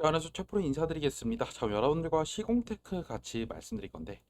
안에서 최프로 인사드리겠습니다. 자, 여러분들과 시공테크 같이 말씀드릴 건데,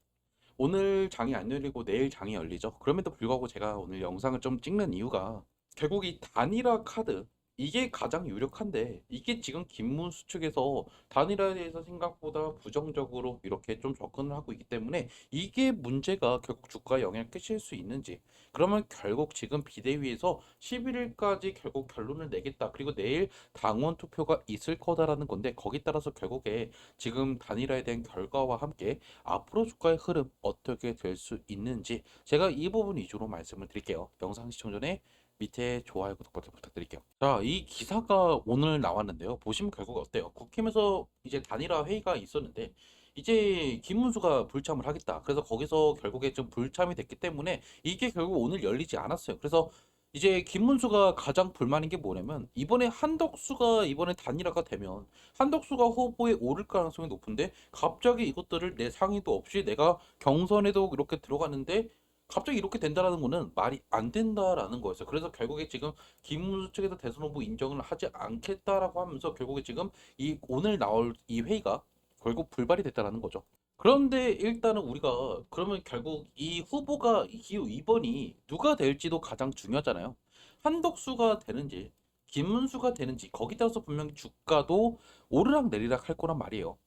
오늘 장이 안 열리고 내일 장이 열리죠. 그럼에도 불구하고 제가 오늘 영상을 좀 찍는 이유가 결국 이 단일화 카드, 이게 가장 유력한데, 이게 지금 김문수 측에서 단일화에 대해서 생각보다 부정적으로 이렇게 좀 접근을 하고 있기 때문에 이게 문제가 결국 주가에 영향을 끼칠 수 있는지, 그러면 결국 지금 비대위에서 11일까지 결국 결론을 내겠다, 그리고 내일 당원 투표가 있을 거다라는 건데, 거기에 따라서 결국에 지금 단일화에 대한 결과와 함께 앞으로 주가의 흐름 어떻게 될 수 있는지 제가 이 부분 위주로 말씀을 드릴게요. 영상 시청 전에 밑에 좋아요, 구독 버튼 부탁드릴게요. 자, 이 기사가 오늘 나왔는데요. 보시면 결국 어때요? 국힘에서 이제 단일화 회의가 있었는데 이제 김문수가 불참을 하겠다. 그래서 거기서 결국에 좀 불참이 됐기 때문에 이게 결국 오늘 열리지 않았어요. 그래서 이제 김문수가 가장 불만인 게 뭐냐면 이번에 한덕수가 이번에 단일화가 되면 한덕수가 후보에 오를 가능성이 높은데 갑자기 이것들을 내 상의도 없이 내가 경선에도 이렇게 들어갔는데 갑자기 이렇게 된다라는 거는 말이 안 된다라는 거였어요. 그래서 결국에 지금 김문수 측에서 대선 후보 인정을 하지 않겠다라고 하면서 결국에 지금 이 오늘 나올 이 회의가 결국 불발이 됐다라는 거죠. 그런데 일단은 우리가 그러면 결국 이 후보가 기호 2번이 누가 될지도 가장 중요하잖아요. 한덕수가 되는지 김문수가 되는지 거기 따라서 분명히 주가도 오르락 내리락 할 거란 말이에요.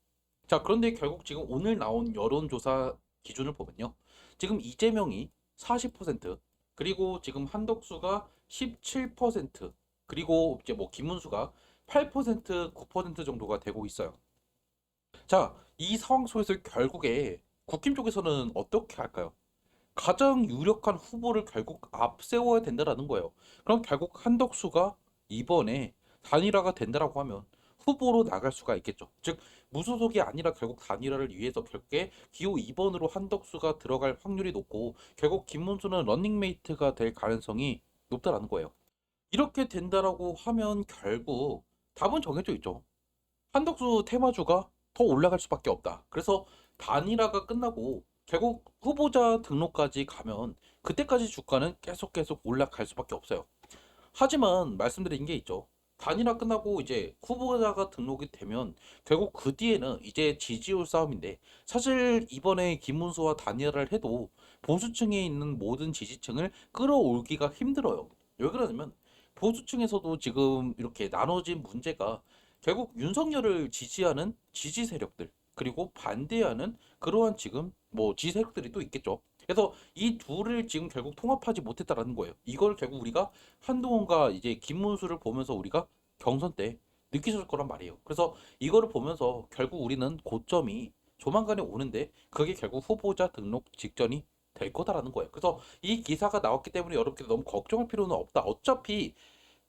자, 그런데 결국 지금 오늘 나온 여론조사 기준을 보면요. 지금 이재명이 40%, 그리고 지금 한덕수가 17%, 그리고 이제 뭐 김문수가 8%, 9% 정도가 되고 있어요. 자, 이 상황 속에서 결국에 국힘 쪽에서는 어떻게 할까요? 가장 유력한 후보를 결국 앞세워야 된다라는 거예요. 그럼 결국 한덕수가 이번에 단일화가 된다라고 하면 후보로 나갈 수가 있겠죠. 즉 무소속이 아니라 결국 단일화를 위해서 결국에 기호 2번으로 한덕수가 들어갈 확률이 높고 결국 김문수는 런닝메이트가 될 가능성이 높다라는 거예요. 이렇게 된다라고 하면 결국 답은 정해져 있죠. 한덕수 테마주가 더 올라갈 수밖에 없다. 그래서 단일화가 끝나고 결국 후보자 등록까지 가면 그때까지 주가는 계속 올라갈 수밖에 없어요. 하지만 말씀드린 게 있죠. 단일화 끝나고 이제 후보자가 등록이 되면 결국 그 뒤에는 이제 지지율 싸움인데 사실 이번에 김문수와 단일화를 해도 보수층에 있는 모든 지지층을 끌어올기가 힘들어요. 왜 그러냐면 보수층에서도 지금 이렇게 나눠진 문제가 결국 윤석열을 지지하는 지지 세력들 그리고 반대하는 그러한 지금 뭐 지지 세력들이 또 있겠죠. 그래서 이 둘을 지금 결국 통합하지 못했다라는 거예요. 이걸 결국 우리가 한동훈과 이제 김문수를 보면서 우리가 경선 때 느끼실 거란 말이에요. 그래서 이거를 보면서 결국 우리는 고점이 조만간에 오는데 그게 결국 후보자 등록 직전이 될 거다라는 거예요. 그래서 이 기사가 나왔기 때문에 여러분들 너무 걱정할 필요는 없다. 어차피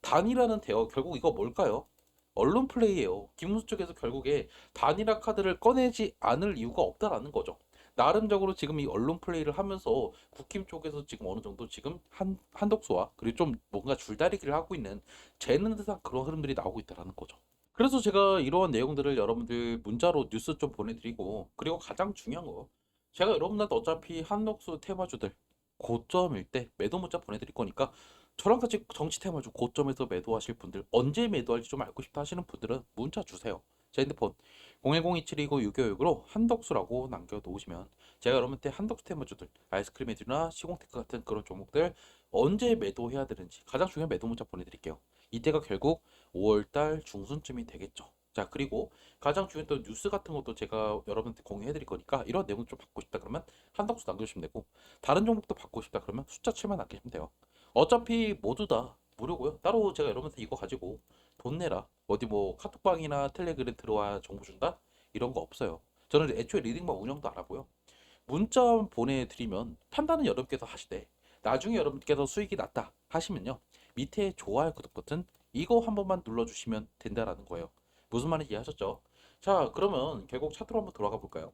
단이라는 대화 결국 이거 뭘까요? 언론 플레이예요. 김문수 쪽에서 결국에 단일화 카드를 꺼내지 않을 이유가 없다라는 거죠. 나름적으로 지금 이 언론 플레이를 하면서 국힘 쪽에서 지금 어느 정도 지금 한덕수와 그리고 좀 뭔가 줄다리기를 하고 있는 재는 듯한 그런 흐름들이 나오고 있다라는 거죠. 그래서 제가 이러한 내용들을 여러분들 문자로 뉴스 좀 보내드리고 그리고 가장 중요한 거 제가 여러분들한테 어차피 한덕수 테마주들 고점일 때 매도 문자 보내드릴 거니까 저랑 같이 정치 테마주 고점에서 매도하실 분들 언제 매도할지 좀 알고 싶다 하시는 분들은 문자 주세요. 제 핸드폰 010-2729-656으로 한덕수라고 남겨놓으시면 제가 여러분한테 한덕수 테마주들 아이스크림 애들이나 시공테크 같은 그런 종목들 언제 매도해야 되는지 가장 중요한 매도 문자 보내드릴게요. 이때가 결국 5월달 중순쯤이 되겠죠. 자, 그리고 가장 중요한 또 뉴스 같은 것도 제가 여러분한테 공유해 드릴 거니까 이런 내용 좀 받고 싶다 그러면 한덕수 남겨주시면 되고 다른 종목도 받고 싶다 그러면 숫자 7만 남기시면 돼요. 어차피 모두 다 무료고요. 따로 제가 여러분한테 이거 가지고 돈 내라 어디 뭐 카톡방이나 텔레그램 들어와야 정보 준다 이런 거 없어요. 저는 애초에 리딩방 운영도 안 하고요. 문자 보내드리면 판단은 여러분께서 하시되 나중에 여러분께서 수익이 났다 하시면요 밑에 좋아요 구독 버튼 이거 한 번만 눌러주시면 된다라는 거예요. 무슨 말인지 이해하셨죠? 자, 그러면 결국 차트로 한번 돌아가 볼까요?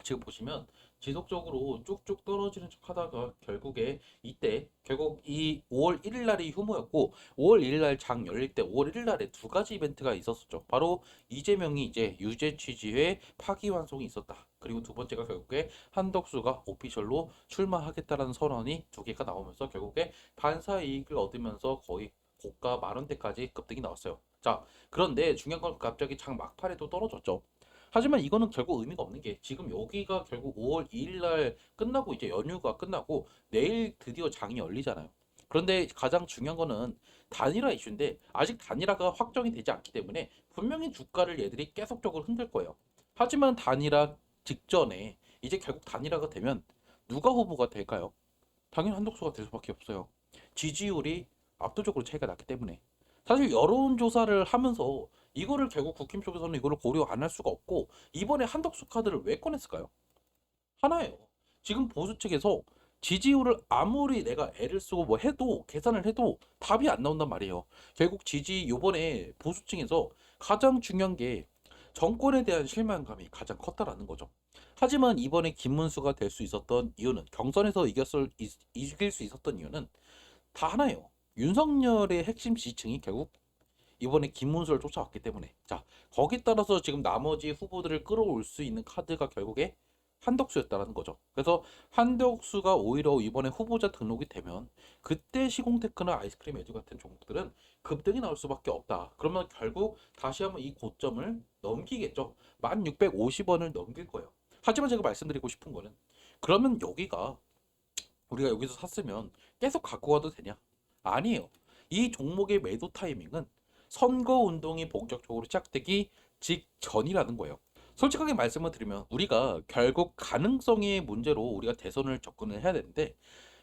지금 보시면 지속적으로 쭉쭉 떨어지는 척 하다가 결국에 이때 결국 이 5월 1일 날이 휴무였고 5월 1일 날 장 열릴 때 5월 1일 날에 두 가지 이벤트가 있었었죠. 바로 이재명이 이제 유죄 취지의 파기환송이 있었다. 그리고 두 번째가 결국에 한덕수가 오피셜로 출마하겠다라는 선언이 두 개가 나오면서 결국에 반사 이익을 얻으면서 거의 고가 만 원대까지 급등이 나왔어요. 자, 그런데 중요한 건 갑자기 장 막판에도 떨어졌죠. 하지만 이거는 결국 의미가 없는 게 지금 여기가 결국 5월 2일 날 끝나고 이제 연휴가 끝나고 내일 드디어 장이 열리잖아요. 그런데 가장 중요한 거는 단일화 이슈인데 아직 단일화가 확정이 되지 않기 때문에 분명히 주가를 얘들이 계속적으로 흔들 거예요. 하지만 단일화 직전에 이제 결국 단일화가 되면 누가 후보가 될까요? 당연히 한덕수가 될 수밖에 없어요. 지지율이 압도적으로 차이가 났기 때문에. 사실 여론조사를 하면서 이거를 결국 국힘 쪽에서는 이거를 고려 안 할 수가 없고 이번에 한덕수 카드를 왜 꺼냈을까요? 하나예요. 지금 보수 측에서 지지율을 아무리 내가 애를 쓰고 뭐 해도 계산을 해도 답이 안 나온단 말이에요. 결국 요번에 보수층에서 가장 중요한 게 정권에 대한 실망감이 가장 컸다라는 거죠. 하지만 이번에 김문수가 될 수 있었던 이유는 경선에서 이길 수 있었던 이유는 다 하나예요. 윤석열의 핵심 지지층이 결국 이번에 김문수를 쫓아왔기 때문에 자 거기 따라서 지금 나머지 후보들을 끌어올 수 있는 카드가 결국에 한덕수였다라는 거죠. 그래서 한덕수가 오히려 이번에 후보자 등록이 되면 그때 시공테크나 아이스크림 에듀 같은 종목들은 급등이 나올 수밖에 없다. 그러면 결국 다시 한번 이 고점을 넘기겠죠. 1650원을 넘길 거예요. 하지만 제가 말씀드리고 싶은 거는 그러면 여기가 우리가 여기서 샀으면 계속 갖고 가도 되냐? 아니에요. 이 종목의 매도 타이밍은 선거 운동이 본격적으로 시작되기 직전이라는 거예요. 솔직하게 말씀을 드리면 우리가 결국 가능성의 문제로 우리가 대선을 접근을 해야 되는데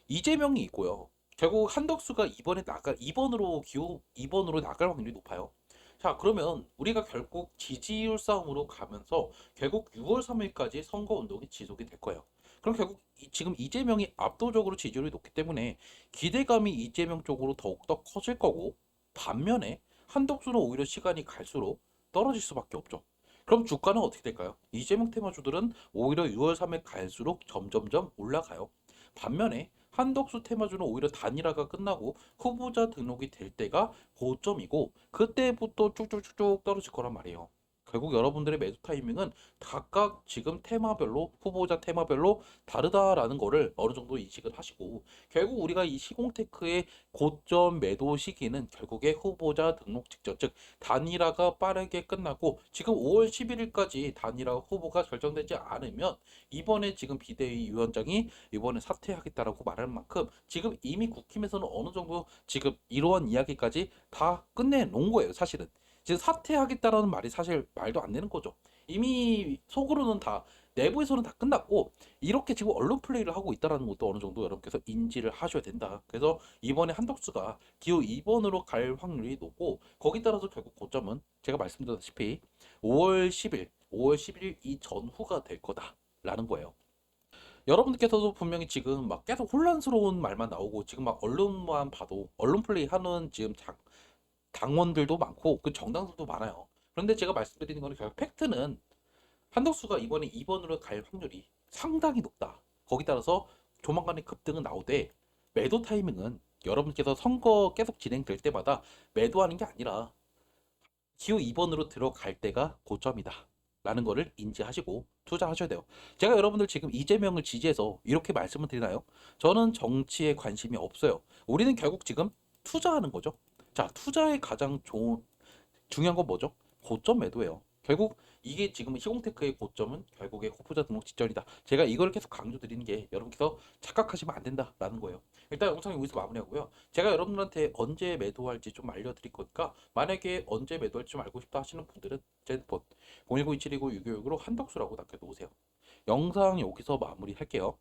이재명이 있고요. 결국 한덕수가 이번에 나갈 2번으로 나갈 확률이 높아요. 자, 그러면 우리가 결국 지지율 싸움으로 가면서 결국 6월 3일까지 선거 운동이 지속이 될 거예요. 그럼 결국 지금 이재명이 압도적으로 지지율이 높기 때문에 기대감이 이재명 쪽으로 더욱더 커질 거고 반면에 한덕수는 오히려 시간이 갈수록 떨어질 수밖에 없죠. 그럼 주가는 어떻게 될까요? 이재명 테마주들은 오히려 6월 3일 갈수록 점점점 올라가요. 반면에 한덕수 테마주는 오히려 단일화가 끝나고 후보자 등록이 될 때가 고점이고 그때부터 쭉쭉쭉쭉 떨어질 거란 말이에요. 결국 여러분들의 매도 타이밍은 각각 지금 테마별로 후보자 테마별로 다르다라는 거를 어느 정도 인식을 하시고 결국 우리가 이 시공테크의 고점 매도 시기는 결국에 후보자 등록 직전 즉 단일화가 빠르게 끝나고 지금 5월 11일까지 단일화 후보가 결정되지 않으면 이번에 지금 비대위 위원장이 이번에 사퇴하겠다라고 말하는 만큼 지금 이미 국힘에서는 어느 정도 지금 이러한 이야기까지 다 끝내놓은 거예요, 사실은. 지금 사퇴하겠다라는 말이 사실 말도 안 되는 거죠. 이미 속으로는 다 내부에서는 다 끝났고 이렇게 지금 언론 플레이를 하고 있다라는 것도 어느 정도 여러분께서 인지를 하셔야 된다. 그래서 이번에 한덕수가 기호 2번으로 갈 확률이 높고 거기 따라서 결국 고점은 제가 말씀드렸다시피 5월 10일, 5월 11일 이 전후가 될 거다라는 거예요. 여러분들께서도 분명히 지금 막 계속 혼란스러운 말만 나오고 지금 막 언론만 봐도 언론 플레이 하는 지금 당원들도 많고 그 정당들도 많아요. 그런데 제가 말씀드리는 거는 결국 팩트는 한덕수가 이번에 2번으로 갈 확률이 상당히 높다. 거기 따라서 조만간에 급등은 나오되 매도 타이밍은 여러분께서 선거 계속 진행될 때마다 매도하는 게 아니라 기호 2번으로 들어갈 때가 고점이다. 라는 거를 인지하시고 투자하셔야 돼요. 제가 여러분들 지금 이재명을 지지해서 이렇게 말씀을 드리나요? 저는 정치에 관심이 없어요. 우리는 결국 지금 투자하는 거죠. 자, 투자의 가장 중요한 건 뭐죠? 고점 매도예요. 결국 이게 지금 시공테크의 고점은 결국에 후보자 등록 직전이다. 제가 이걸 계속 강조드리는 게 여러분께서 착각하시면 안 된다라는 거예요. 일단 영상 여기서 마무리하고요. 제가 여러분들한테 언제 매도할지 좀 알려드릴 거니까 만약에 언제 매도할지 좀 알고 싶다 하시는 분들은 제 핸드폰 010-2729-626으로 한덕수라고 남겨놓으세요. 영상 여기서 마무리할게요.